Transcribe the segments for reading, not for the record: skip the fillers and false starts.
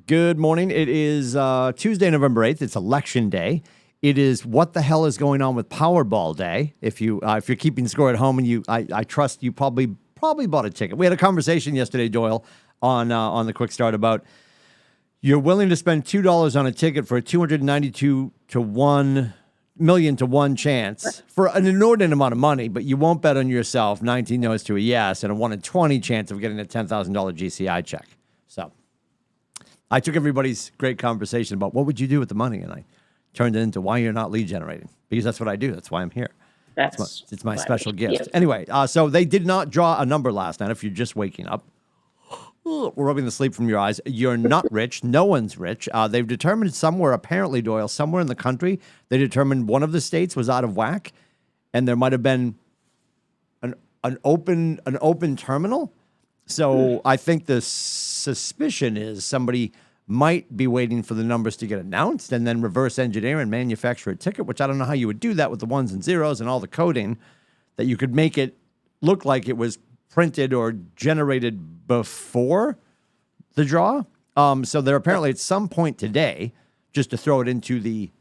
Good morning. It is Tuesday, November 8th. It's election day. It is what the hell is going on with Powerball Day. If you're keeping score at home, and I trust you probably bought a ticket. We had a conversation yesterday, Doyle, on the KWikStart about you're willing to spend $2 on a ticket for a 292 to 1 million to 1 chance for an inordinate amount of money, but you won't bet on yourself 19 no's to a yes and a 1 in 20 chance of getting a $10,000 GCI check. So I took everybody's great conversation about what would you do with the money, and I turned it into why you're not lead generating, because that's what I do. That's why I'm here. It's my special gift. Anyway, so they did not draw a number last night. If you're just waking up, we're rubbing the sleep from your eyes. You're not rich. No one's rich. They've determined somewhere, apparently, Doyle, somewhere in the country, they determined one of the states was out of whack, and there might have been an open terminal. So I think the suspicion is somebody might be waiting for the numbers to get announced and then reverse engineer and manufacture a ticket, which I don't know how you would do that with the ones and zeros and all the coding, that you could make it look like it was printed or generated before the draw. So they're apparently at some point today, just to throw it into the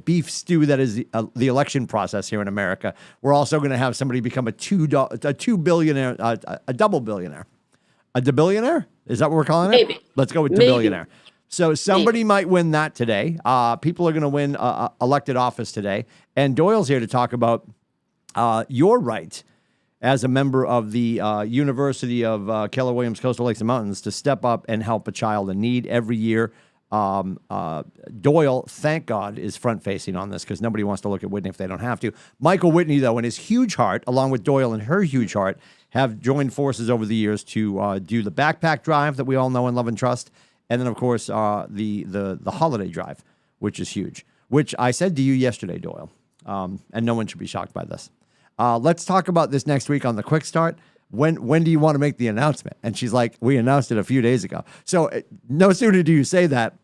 beef stew that is the election process here in America, we're also going to have somebody become a two billionaire, a double billionaire. A debillionaire? Is that what we're calling it? Maybe. Let's go with debillionaire. So somebody might win that today. People are going to win elected office today. And Doyle's here to talk about your right as a member of the University of Keller Williams Coastal Lakes and Mountains to step up and help a child in need every year. Doyle, thank God, is front-facing on this because nobody wants to look at Whitney if they don't have to. Michael Whitney, though, in his huge heart, along with Doyle and her huge heart, have joined forces over the years to do the backpack drive that we all know and love and trust, and then, of course, the holiday drive, which is huge, which I said to you yesterday, Doyle, and no one should be shocked by this. Let's talk about this next week on the KWikStart. When do you want to make the announcement? And she's like, we announced it a few days ago. So no sooner do you say that,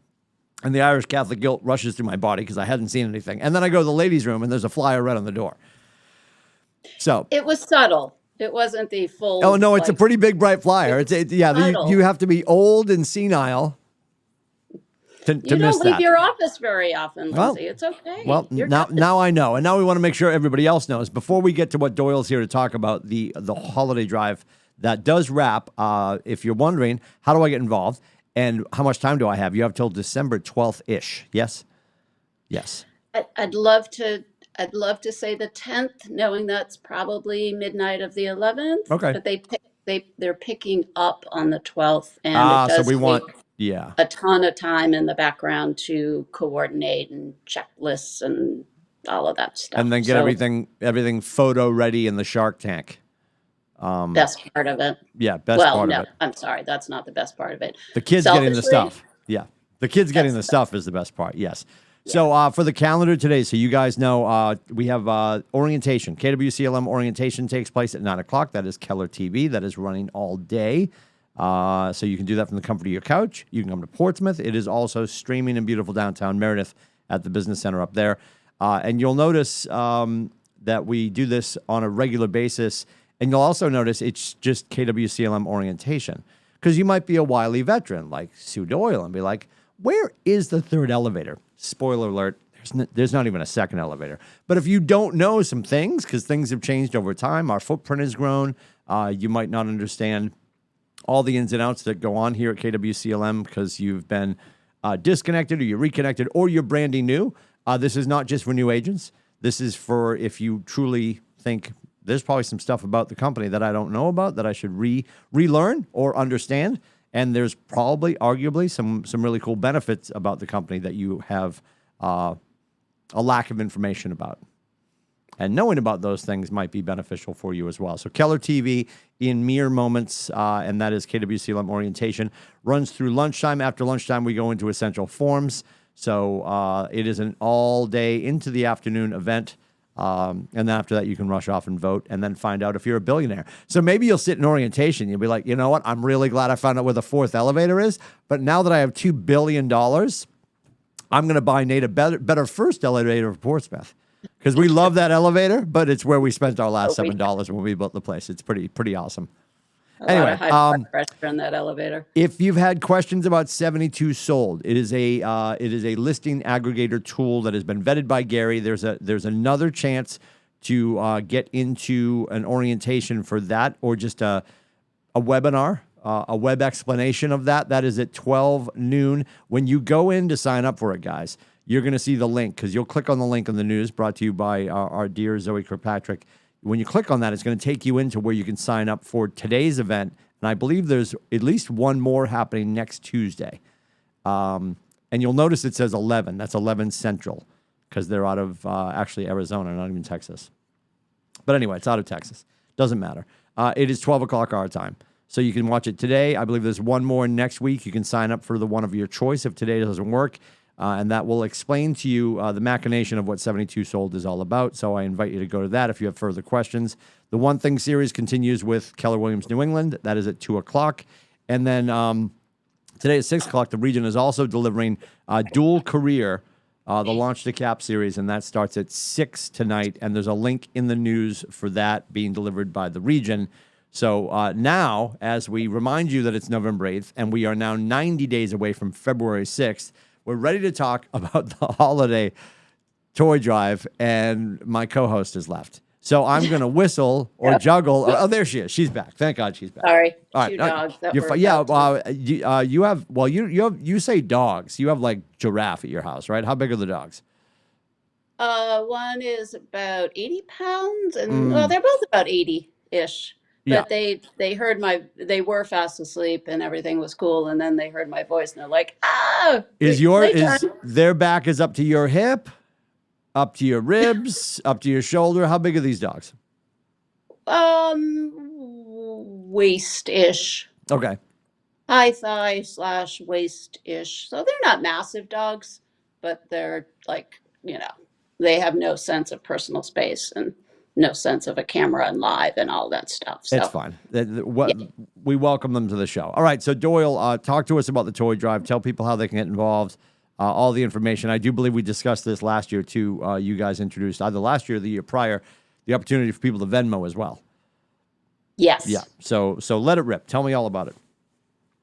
and the Irish Catholic guilt rushes through my body because I hadn't seen anything. And then I go to the ladies' room, and there's a flyer right on the door. So it was subtle. It wasn't the full. Oh, no, it's a pretty big, bright flyer. You have to be old and senile to miss that. You don't leave your office very often, Lindsay. It's okay. Well, now I know. And now we want to make sure everybody else knows. Before we get to what Doyle's here to talk about, the holiday drive that does wrap, if you're wondering, how do I get involved and how much time do I have? You have till December 12th-ish. Yes? Yes. I'd love to say the 10th, knowing that's probably midnight of the 11th. Okay. But they're picking up on the 12th, and it does so we want a ton of time in the background to coordinate and checklists and all of that stuff. And then get everything photo ready in the Shark Tank. Best part of it. Yeah, part of it. I'm sorry, that's not the best part of it. The kids getting the stuff. Yeah, the kids getting the stuff is the best part. Yes. Yeah. So for the calendar today, so you guys know we have orientation. KWCLM orientation takes place at 9 o'clock. That is Keller TV. That is running all day. So you can do that from the comfort of your couch. You can come to Portsmouth. It is also streaming in beautiful downtown Meredith at the Business Center up there. And you'll notice that we do this on a regular basis. And you'll also notice it's just KWCLM orientation. Because you might be a wily veteran like Sue Doyle and be like, where is the third elevator? Spoiler alert, there's not even a second elevator. But if you don't know some things, because things have changed over time, our footprint has grown, you might not understand all the ins and outs that go on here at KWCLM because you've been disconnected or you're reconnected or you're branding new. This is not just for new agents. This is for if you truly think there's probably some stuff about the company that I don't know about that I should relearn or understand. And there's probably, arguably, some really cool benefits about the company that you have a lack of information about. And knowing about those things might be beneficial for you as well. So Keller TV in mere moments, and that is KWCLM orientation, runs through lunchtime. After lunchtime, we go into essential forms. So it is an all-day into the afternoon event. And then after that, you can rush off and vote and then find out if you're a billionaire. So maybe you'll sit in orientation. You'll be like, you know what? I'm really glad I found out where the fourth elevator is. But now that I have $2 billion, I'm going to buy Nate a better first elevator for Portsmouth. Because we love that elevator, but it's where we spent our last $7 when we built the place. It's pretty awesome. A lot Anyway, of high blood pressure in that elevator. if you've had questions about 72 Sold, it is a listing aggregator tool that has been vetted by Gary. There's another chance to get into an orientation for that, or just a webinar, a web explanation of that. That is at 12 noon. When you go in to sign up for it, guys, you're going to see the link, because you'll click on the link in the news, brought to you by our dear Zoe Kirkpatrick. When you click on that, it's going to take you into where you can sign up for today's event. And I believe there's at least one more happening next Tuesday. And you'll notice it says 11. That's 11 Central, because they're out of actually Arizona, not even Texas. But anyway, it's out of Texas. Doesn't matter. It is 12 o'clock our time. So you can watch it today. I believe there's one more next week. You can sign up for the one of your choice if today doesn't work. And that will explain to you the machination of what 72 Sold is all about. So I invite you to go to that if you have further questions. The One Thing series continues with Keller Williams New England. That is at 2 o'clock. And then today at 6 o'clock, the region is also delivering Dual Career, the Launch to Cap series, and that starts at 6 tonight. And there's a link in the news for that being delivered by the region. So now, as we remind you that it's November 8th, and we are now 90 days away from February 6th, we're ready to talk about the holiday toy drive, and my co-host has left. So I'm going to whistle or juggle. Oh, there she is. She's back. Thank God she's back. Sorry, All right. two dogs. That You're were yeah. about to- You say dogs. You have like giraffe at your house, right? How big are the dogs? One is about 80 pounds, and well, they're both about 80-ish. Yeah. But they were fast asleep and everything was cool, and then they heard my voice and they're like, Is playtime. their back is up to your hip, up to your ribs, up to your shoulder? How big are these dogs? Waist-ish. Okay. High thigh / waist-ish. So they're not massive dogs, but they're like, they have no sense of personal space and no sense of a camera and live and all that stuff. So It's fine. We welcome them to the show. All right. So Doyle, talk to us about the toy drive. Tell people how they can get involved. All the information. I do believe we discussed this last year too. You guys introduced either last year or the year prior the opportunity for people to Venmo as well. yes. Yeah. So let it rip. Tell me all about it.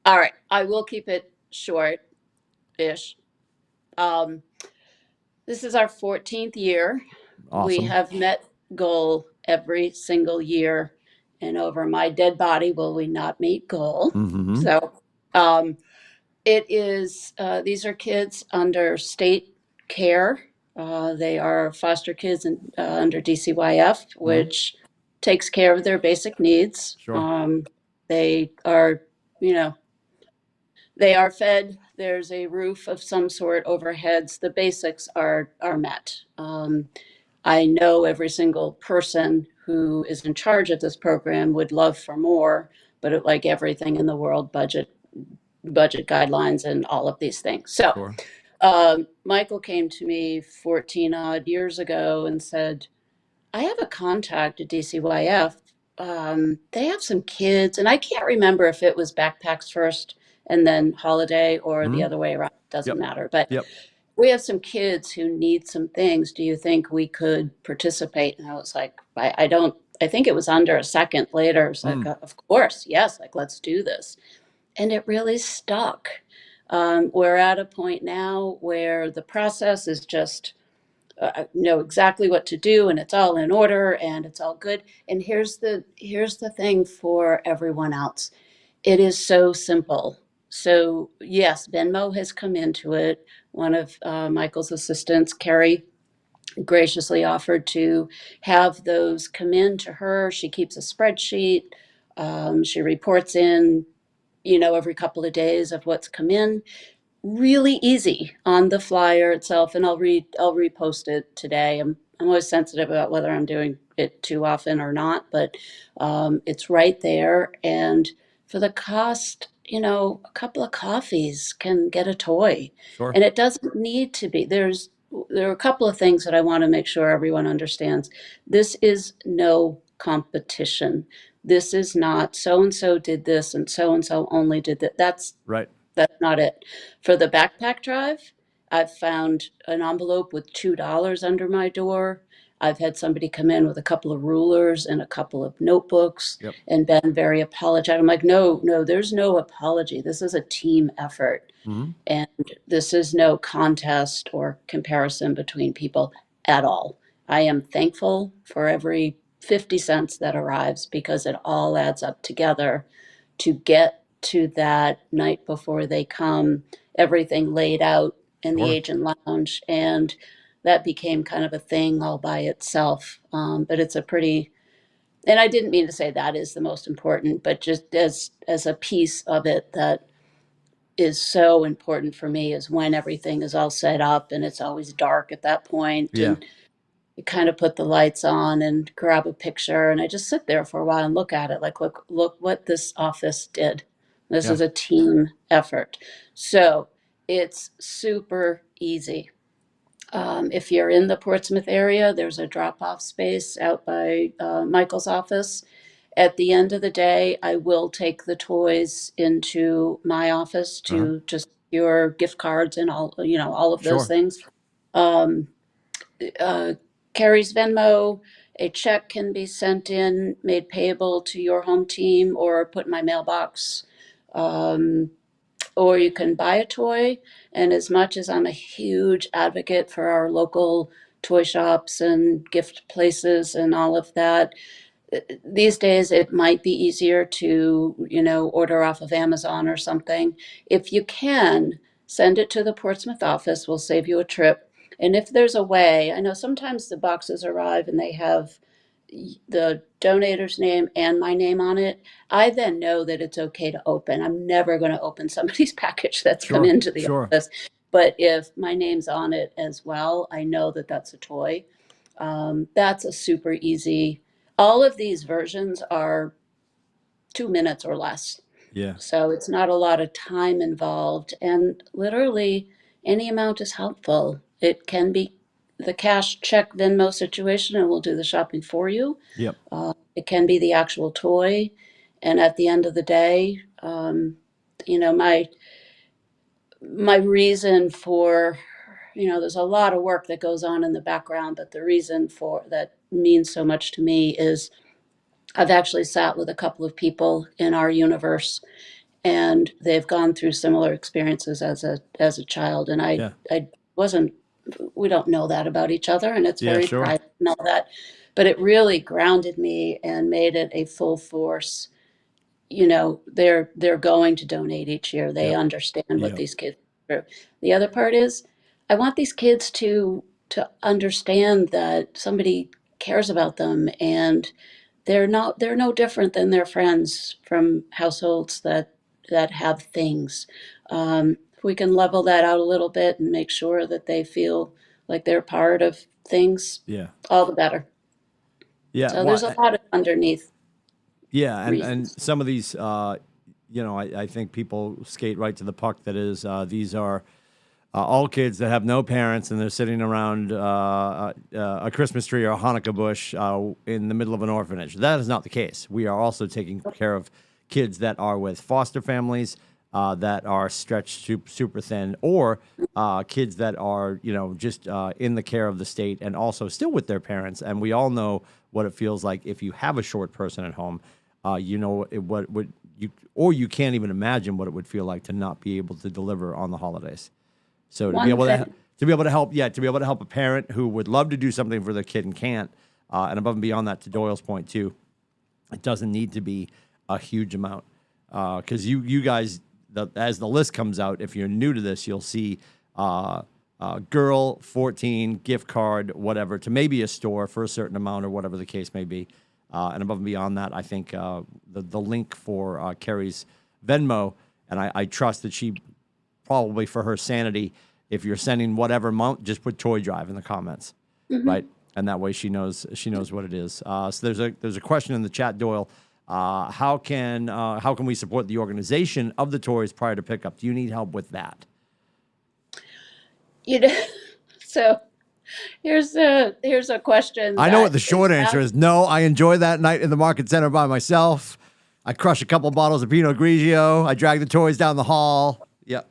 All right. I will keep it short-ish. This is our 14th year. Awesome. We have met goal every single year, and over my dead body will we not meet goal. Mm-hmm. So it is, these are kids under state care. They are foster kids under DCYF, which takes care of their basic needs. Sure. They are, they are fed. There's a roof of some sort overheads. The basics are met. I know every single person who is in charge of this program would love for more, but like everything in the world, budget guidelines and all of these things. So Sure. Michael came to me 14 odd years ago and said, I have a contact at DCYF. They have some kids, and I can't remember if it was Backpacks first and then Holiday or the other way around. Doesn't matter. But we have some kids who need some things. Do you think we could participate? And I was like, I think it was under a second later. It's like, of course, yes, like, let's do this. And it really stuck. We're at a point now where the process is just, know exactly what to do, and it's all in order and it's all good. And here's the thing for everyone else. It is so simple. So yes, Venmo has come into it. One of Michael's assistants, Carrie, graciously offered to have those come in to her. She keeps a spreadsheet. She reports in, every couple of days of what's come in. Really easy on the flyer itself, and I'll repost it today. I'm always sensitive about whether I'm doing it too often or not, but it's right there. And for the cost, a couple of coffees can get a toy. Sure. And it doesn't need to be. There are a couple of things that I want to make sure everyone understands. This is no competition. This is not so-and-so did this and so only did that. That's not it. For the backpack drive, I've found an envelope with $2 under my door. I've had somebody come in with a couple of rulers and a couple of notebooks Yep. and been very apologetic. I'm like, no, no, there's no apology. This is a team effort. Mm-hmm. And this is no contest or comparison between people at all. I am thankful for every 50 cents that arrives because it all adds up together to get to that night before they come, everything laid out in the Sure. agent lounge. And that became kind of a thing all by itself. But it's a pretty, and I didn't mean to say that is the most important, but just as a piece of it that is so important for me is when everything is all set up and it's always dark at that point, Yeah. and you kind of put the lights on and grab a picture, and I just sit there for a while and look at it like, look what this office did. This Yeah. is a team effort. So it's super easy. If you're in the Portsmouth area, there's a drop-off space out by Michael's office. At the end of the day, I will take the toys into my office Uh-huh. to just your gift cards and all, all of those Sure. things. Um, uh, Carrie's Venmo, a check can be sent in, made payable to your home team or put in my mailbox. Um, or you can buy a toy. And as much as I'm a huge advocate for our local toy shops and gift places and all of that, these days it might be easier to, order off of Amazon or something. If you can, send it to the Portsmouth office. We'll save you a trip. And if there's a way, I know sometimes the boxes arrive and they have the donator's name and my name on it. I then know that it's okay to open. I'm never going to open somebody's package that's come Sure. into the Sure. office. But if my name's on it as well, I know that that's a toy. That's a super easy. All of these versions are 2 minutes or less. Yeah. So it's not a lot of time involved. And literally, any amount is helpful. It can be the cash check Venmo situation, and we'll do the shopping for you. Yep. It can be the actual toy. And at the end of the day, my reason for, there's a lot of work that goes on in the background, but the reason for that means so much to me is I've actually sat with a couple of people in our universe, and they've gone through similar experiences as a child, and I Yeah. I wasn't we don't know that about each other, and it's Yeah. very Sure. private and all that, but it really grounded me and made it a full force. They're going to donate each year. They Yep. understand what Yep. these kids go through. The other part is I want these kids to understand that somebody cares about them, and they're no different than their friends from households that have things. If we can level that out a little bit and make sure that they feel like they're part of things, Yeah. all the better. Yeah. So there's a lot of underneath Yeah, and reasons. some of these, I think people skate right to the puck. That is, these are all kids that have no parents, and they're sitting around a Christmas tree or a Hanukkah bush in the middle of an orphanage. That is not the case. We are also taking care of kids that are with foster families that are stretched super thin, or kids that are, just in the care of the state and also still with their parents. And we all know what it feels like if you have a short person at home. You can't even imagine what it would feel like to not be able to deliver on the holidays. So to be One able thing, to help a parent who would love to do something for their kid and can't, and above and beyond that, to Doyle's point too, it doesn't need to be a huge amount, because you guys, as the list comes out, if you're new to this, you'll see girl 14 gift card, whatever, to maybe a store for a certain amount or whatever the case may be. And above and beyond that, I think the link for Carrie's Venmo, and I trust that she probably, for her sanity, if you're sending whatever amount, just put Toy Drive in the comments, right? And that way she knows what it is. So there's a question in the chat, Doyle. How can we support the organization of the toys prior to pickup? Do you need help with that? you know, so here's a question I know what that the is short answer asked. is. No, I enjoy that night in the market center by myself. I crush a couple bottles of Pinot Grigio. I drag the toys down the hall. Yep.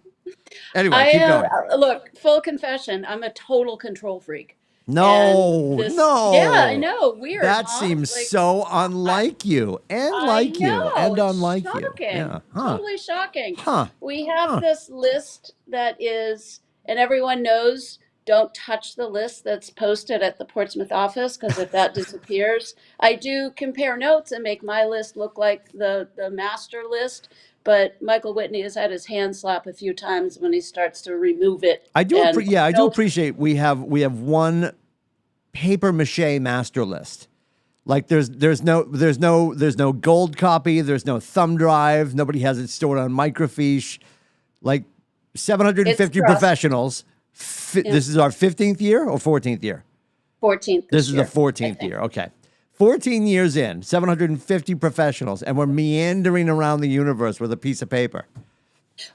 Anyway, I keep am, going. look, full confession, I'm a total control freak. And No, this, yeah, I no. know, weird, That huh? seems Like, so I, unlike you and I like you know, and it's unlike you. shocking, Yeah. Huh. totally shocking. Huh. We have Huh. this list that is, and everyone knows, don't touch the list that's posted at the Portsmouth office, because if that disappears, I do compare notes and make my list look like the master list. But Michael Whitney has had his hand slap a few times when he starts to remove it. And Yeah, I do no, appreciate we have one paper mache master list. Like there's no gold copy, there's no thumb drive, nobody has it stored on microfiche. Like it's 750 trust. professionals. Yeah, This is our 15th year or 14th year? 14th This this is the year, I 14th think. year. Okay. 14 years in, 750 professionals, and we're meandering around the universe with a piece of paper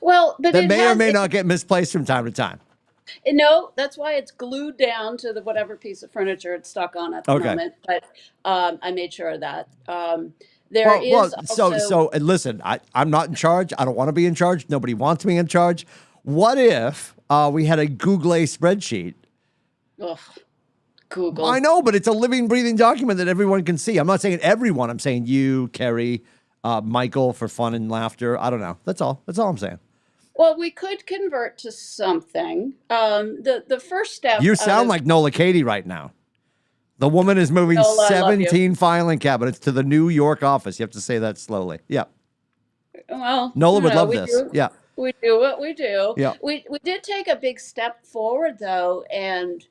Well, but that it may or has may it. not get misplaced from time to time. No, that's why it's glued down to the whatever piece of furniture it's stuck on at the Okay. moment. But I made sure of that. There Well, is so also, so and listen, I'm not in charge. I don't want to be in charge. Nobody wants me in charge. What if we had a Google spreadsheet? ugh, I Google. know, but it's a living, breathing document that everyone can see. I'm not saying everyone. I'm saying you, Kerry, Michael, for fun and laughter. I don't know. That's all. That's all I'm saying. Well, we could convert to something. The first step You out sound of, like Nola Katie right now. The woman is moving no, I love you. 17 filing cabinets to the New York office. You have to say that slowly. Yeah. Well, Nola you would know, love this. Yeah. we do what we do. Yeah. We did take a big step forward though, and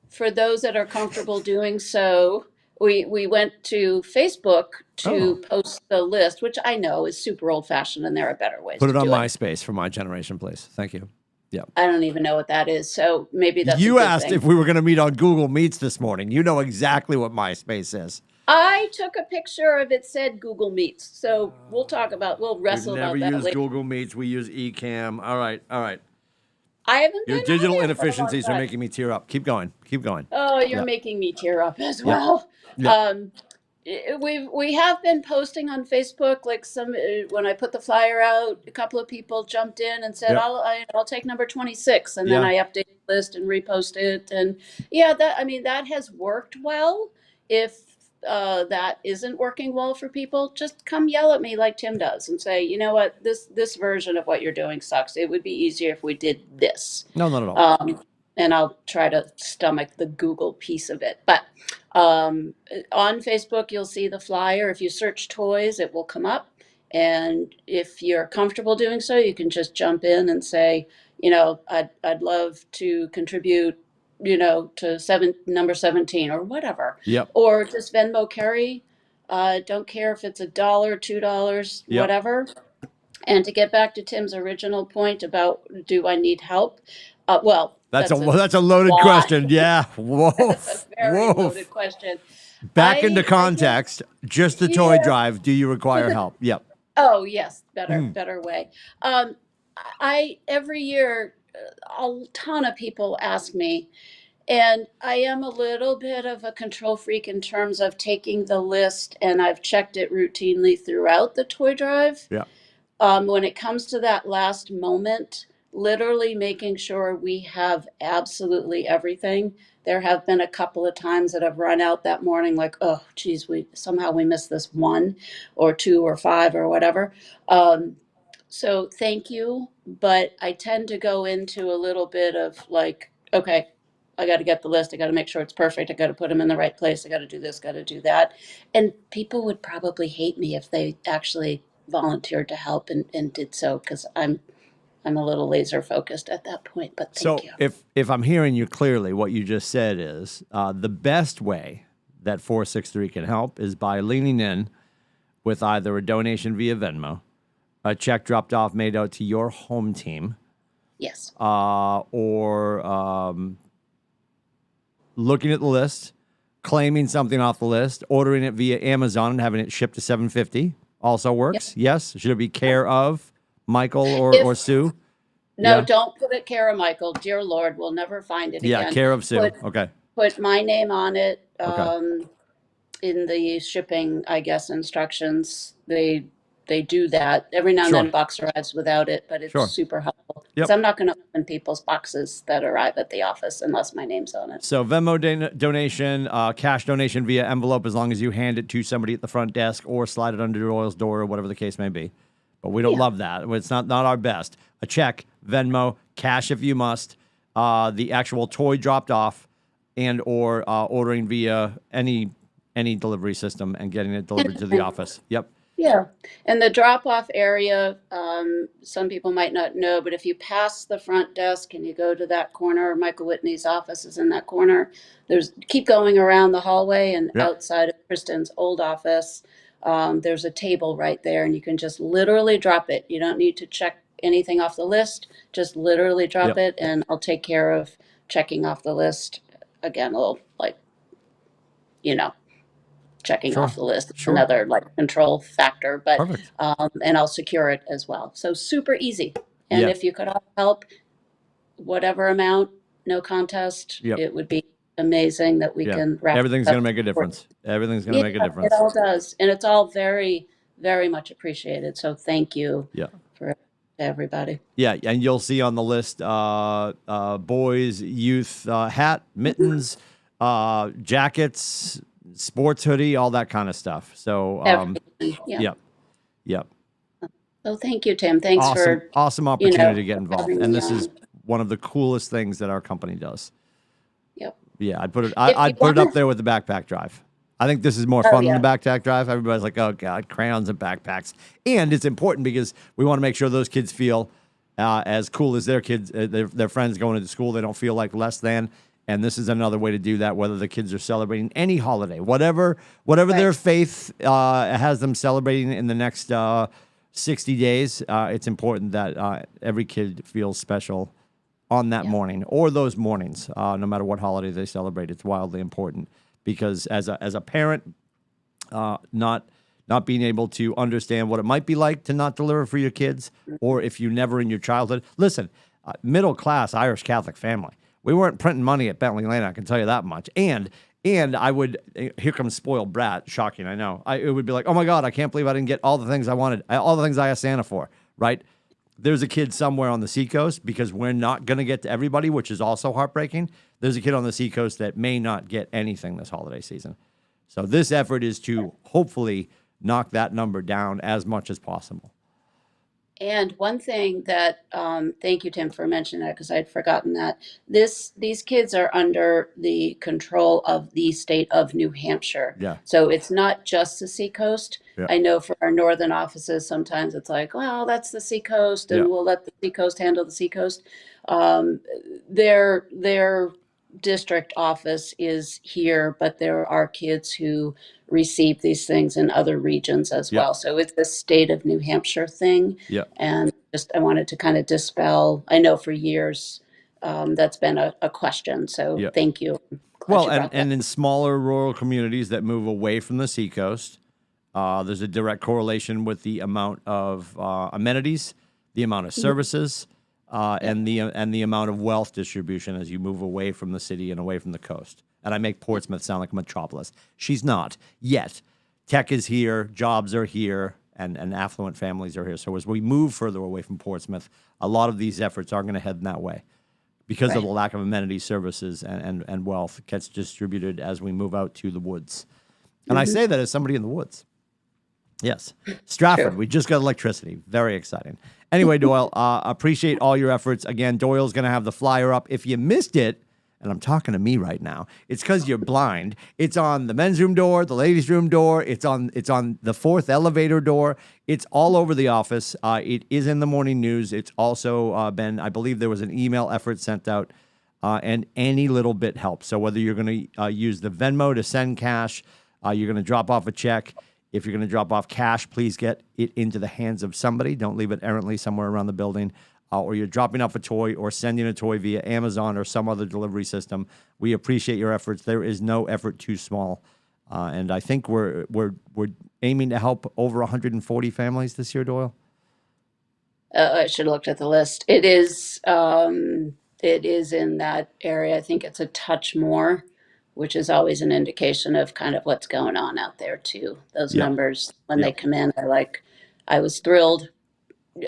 for those that are comfortable doing so, we went to Facebook to Oh. post the list, which I know is super old fashioned, and there are better ways Put to it on do it. MySpace for my generation, please. Thank you. Yeah. I don't even know what that is, so maybe that's a You good asked thing. if we were going to meet on Google Meets this morning. You know exactly what MySpace is. I took a picture of it said Google Meets, so we'll We've wrestle never about that used later. Google Meets. We use Ecamm. All right. All right. I haven't been Your on digital there for a long inefficiencies are time. making me tear up. Keep going. Keep going. Oh, you're Yeah. making me tear up as Yeah. well. Yeah. Um, we have been posting on Facebook, like some when I put the flyer out, a couple of people jumped in and said, Yeah. I'll take number 26," and then Yeah. I update the list and repost it, and yeah, that has worked well. If that isn't working well for people, just come yell at me like Tim does and say, you know what, this version of what you're doing sucks. It would be easier if we did this. No, not at all. And I'll try to stomach the Google piece of it. But on Facebook, you'll see the flyer. If you search toys, it will come up. And if you're comfortable doing so, you can just jump in and say, I'd love to contribute, to number 17 or whatever. Yep. Or just Venmo Carry. Don't care if it's $1, $2, Yep. whatever. And to get back to Tim's original point about, do I need help? Well, That's that's a a loaded lot. question. Yeah. Whoa. That's a very Whoa. loaded question. Back into I think, context. Just the toy yeah. drive. Do you require help? Yep. Oh yes, Mm. better way. Um, I every year a ton of people ask me, and I am a little bit of a control freak in terms of taking the list, and I've checked it routinely throughout the toy drive. Yeah. When it comes to that last moment, literally making sure we have absolutely everything. There have been a couple of times that I've run out that morning, like, oh, geez, we missed this one or two or five or whatever. Um, so thank you, but I tend to go into a little bit of like, okay, I got to get the list. I got to make sure it's perfect. I got to put them in the right place. I got to do this, got to do that. And people would probably hate me if they actually volunteered to help and did so, because I'm a little laser focused at that point. But thank So you. if I'm hearing you clearly, what you just said is the best way that 463 can help is by leaning in with either a donation via Venmo, a check dropped off made out to your home team, Yes. or looking at the list, claiming something off the list, ordering it via Amazon and having it shipped to 750 also works. Yes. Should it be care of Michael or If Sue? no, Yeah. don't put it Kara Michael. Dear Lord, we'll never find it Yeah. again. Care of Sue. Put Okay. put my name on it. Okay. In the shipping, I guess, instructions. They do that. Every now and then Sure. a box arrives without it, but it's Sure. super helpful. Because Yep. I'm not going to open people's boxes that arrive at the office unless my name's on it. So Venmo donation, cash donation via envelope, as long as you hand it to somebody at the front desk or slide it under Doyle's door or whatever the case may be. But we don't Yeah. love that. It's not our best. A check, Venmo, cash if you must. The actual toy dropped off, and or ordering via any delivery system and getting it delivered to the office. Yep. Yeah, and the drop-off area, some people might not know, but if you pass the front desk and you go to that corner, Michael Whitney's office is in that corner. Keep going around the hallway and Yep. outside of Kristen's old office, there's a table right there, and you can just literally drop it. You don't need to check anything off the list, just literally drop Yep. it, and I'll take care of checking off the list. Again, a little like, you know, checking Sure. off the list. Sure. Another like control factor, but Perfect. and I'll secure it as well. So super easy. And Yeah. if you could all help, whatever amount, no contest, Yep. it would be amazing that we Yeah. can wrap Everything's up. going to make a difference. Everything's going to make a Yeah, difference. it all does, and it's all very, very much appreciated. So thank you Yeah. for everybody. Yeah, and you'll see on the list boys, youth hat, mittens, jackets, sports hoodie, all that kind of stuff. So, Everything. Yeah. yep, yep. So thank you, Tim. Thanks Awesome, for awesome opportunity to get for involved. having And me this is on. one of the coolest things that our company does. Yep. Yeah, I'd put it. If you I'd put it up want, there with the backpack drive. I think this is more oh fun than yeah, the backpack drive. Everybody's like, "Oh God, crayons and backpacks," and it's important because we want to make sure those kids feel as cool as their kids, their friends going into school. They don't feel like less than. And this is another way to do that. Whether the kids are celebrating any holiday, whatever their right. faith has them celebrating in the next 60 days, it's important that every kid feels special on that Yeah. morning or those mornings, no matter what holiday they celebrate. It's wildly important because as a parent, not being able to understand what it might be like to not deliver for your kids, or if you never in your childhood. Listen, middle class Irish Catholic family. We weren't printing money at Bentley Lane, I can tell you that much. And I would, here comes spoiled brat, shocking, I know. It would be like, oh my God, I can't believe I didn't get all the things I wanted, all the things I asked Santa for, right? There's a kid somewhere on the seacoast, because we're not going to get to everybody, which is also heartbreaking. There's a kid on the seacoast that may not get anything this holiday season. So this effort is to hopefully knock that number down as much as possible. And one thing that, thank you, Tim, for mentioning that because I'd forgotten that these kids are under the control of the state of New Hampshire. Yeah. So it's not just the seacoast. Yeah. I know for our northern offices, sometimes it's like, well, that's the seacoast, and Yeah. we'll let the seacoast handle the seacoast. Um, their district office is here, but there are kids who receive these things in other regions as Yeah. well. So it's a state of New Hampshire thing. Yeah. And just I wanted to kind of dispel, I know for years that's been a question. So Yeah. thank you. Glad Well, you and, brought that. and in smaller rural communities that move away from the seacoast, there's a direct correlation with the amount of amenities, the amount of services, and the amount of wealth distribution as you move away from the city and away from the coast. And I make Portsmouth sound like a metropolis. She's not yet. Tech is here, jobs are here, and affluent families are here. So as we move further away from Portsmouth, a lot of these efforts are going to head in that way because of Right. the lack of amenities, services, and wealth gets distributed as we move out to the woods. And I say that as somebody in the woods. Yes. Stratford, True. we just got electricity. Very exciting. Anyway, Doyle, appreciate all your efforts. Again, Doyle's going to have the flyer up. If you missed it, and I'm talking to me right now, it's because you're blind. It's on the men's room door, the ladies' room door. It's on the fourth elevator door. It's all over the office. It is in the morning news. It's also been, I believe there was an email effort sent out, and any little bit helps. So whether you're going to use the Venmo to send cash, you're going to drop off a check. If you're going to drop off cash, please get it into the hands of somebody. Don't leave it errantly somewhere around the building. Or you're dropping off a toy or sending a toy via Amazon or some other delivery system. We appreciate your efforts. There is no effort too small. And I think we're aiming to help over 140 families this year, Doyle. I should have looked at the list. It is in that area. I think it's a touch more, which is always an indication of kind of what's going on out there too. Those Yep. numbers when they Yep. come in are like, I was thrilled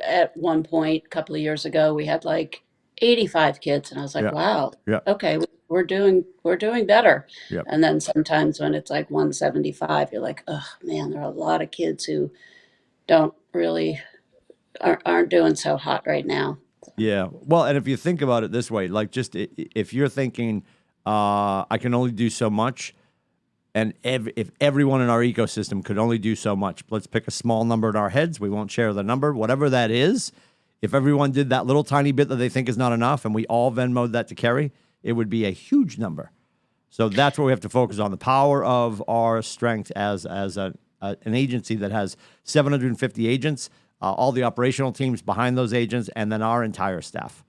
at one point, a couple of years ago, we had like 85 kids, and I was like, Yeah. wow, Yeah. okay, we're doing better. Yep. And then sometimes when it's like 175, you're like, oh man, there are a lot of kids who don't really aren't doing so hot right now. Yeah. Well, and if you think about it this way, like just if you're thinking, I can only do so much, and if everyone in our ecosystem could only do so much, let's pick a small number in our heads. We won't share the number, whatever that is. If everyone did that little tiny bit that they think is not enough, and we all Venmoed that to Kerry, it would be a huge number. So that's what we have to focus on: the power of our strength as an agency that has 750 agents, all the operational teams behind those agents, and then our entire staff.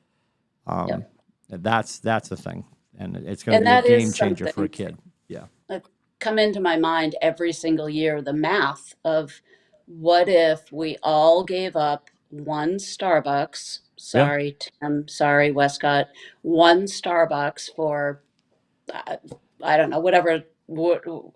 Yep. That's the thing, and it's going to And be a that game is changer for a something kid. Yeah. that come into my mind every single year, the math of what if we all gave up one Starbucks, Yeah. sorry, Tim, sorry, Westcott, one Starbucks for uh, I don't know, whatever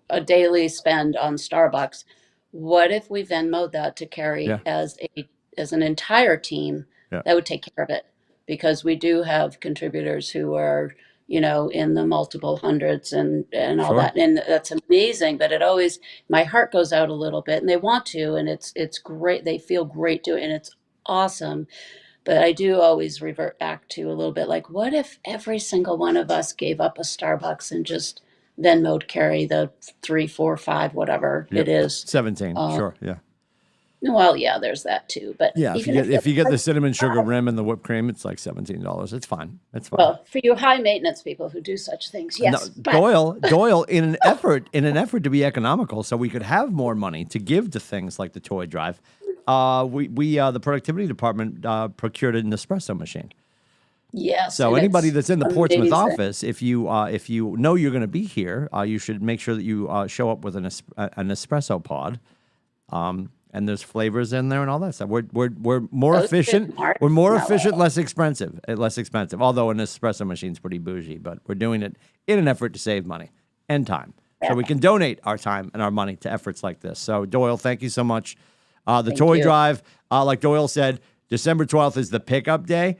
a daily spend on Starbucks. What if we Venmoed that to Yeah. carry as an entire team Yeah. that would take care of it? Because we do have contributors who are, in the multiple hundreds and all Sure. that, and that's amazing. But it always, my heart goes out a little bit, and they want to, and it's great. They feel great doing it, and it's awesome. But I do always revert back to a little bit like, what if every single one of us gave up a Starbucks and just Venmo'd carry the 3, 4, 5, whatever it Yep. is. 17. Uh, Sure. Yeah. well, yeah, there's that too. But Yeah. even if If you get the cinnamon sugar 5, rim and the whipped cream, it's like $17. It's fine. It's fine. well, for you high maintenance people who do such things, No, yes. But Doyle, in an effort to be economical, so we could have more money to give to things like the toy drive, the productivity department procured an espresso machine. yes, So and anybody it's that's in the Portsmouth amazing. office, if you know you're going to be here, you should make sure that you show up with an espresso pod. And there's flavors in there and all that stuff. We're more Those efficient. good We're more marshmallow. efficient, less expensive. Less expensive. Although an espresso machine's pretty bougie, but we're doing it in an effort to save money and time, so we can donate our time and our money to efforts like this. So Doyle, thank you so much. The Thank toy you. drive, like Doyle said, December 12th is the pickup day.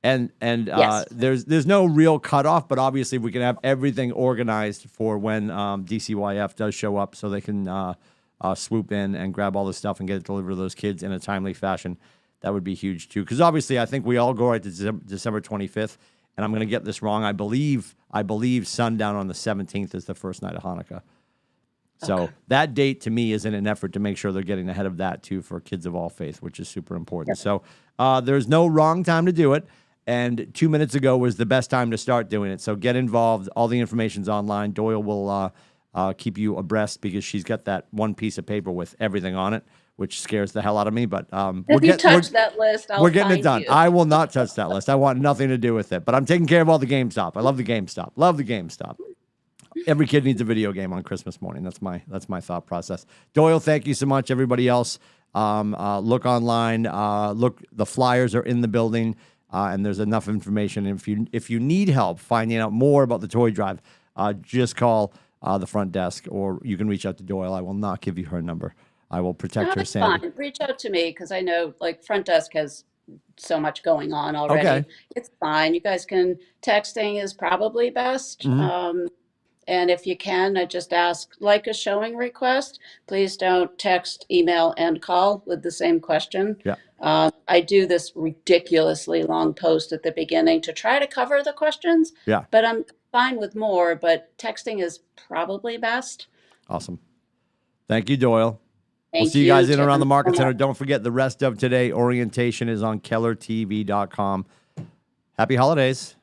And Yes. there's no real cutoff, but obviously we can have everything organized for when DCYF does show up, so they can swoop in and grab all the stuff and get it delivered to those kids in a timely fashion. That would be huge too, because obviously I think we all go right to December 25th, and I'm going to get this wrong. I believe sundown on the 17th is the first night of Hanukkah. So Okay. that date to me is in an effort to make sure they're getting ahead of that too for kids of all faith, which is super important. So there's no wrong time to do it. And 2 minutes ago was the best time to start doing it. So get involved. All the information's online. Doyle will keep you abreast because she's got that one piece of paper with everything on it, which scares the hell out of me. But If you touch that list, I'll we're getting it find done. you. I will not touch that list. I want nothing to do with it. But I'm taking care of all the GameStop. I love the GameStop. Love the GameStop. Every kid needs a video game on Christmas morning. That's my thought process. Doyle, thank you so much. Everybody else, look online. Look, the flyers are in the building, and there's enough information. If you need help finding out more about the toy drive, just call the front desk, or you can reach out to Doyle. I will not give you her number. I will protect No, her it's sanity. fine. Reach out to me because I know like front desk has so much going on already. Okay. It's fine. You guys can texting is probably best. Mhm. And if you can, I just ask like a showing request. Please don't text, email, and call with the same question. Yeah. I do this ridiculously long post at the beginning to try to cover the questions, Yeah. but I'm fine with more. But texting is probably best. Awesome. Thank you, Doyle. We'll Thank see you guys in Tim, around the so Market Center. much. Don't forget the rest of today orientation is on KellerTV.com. Happy holidays.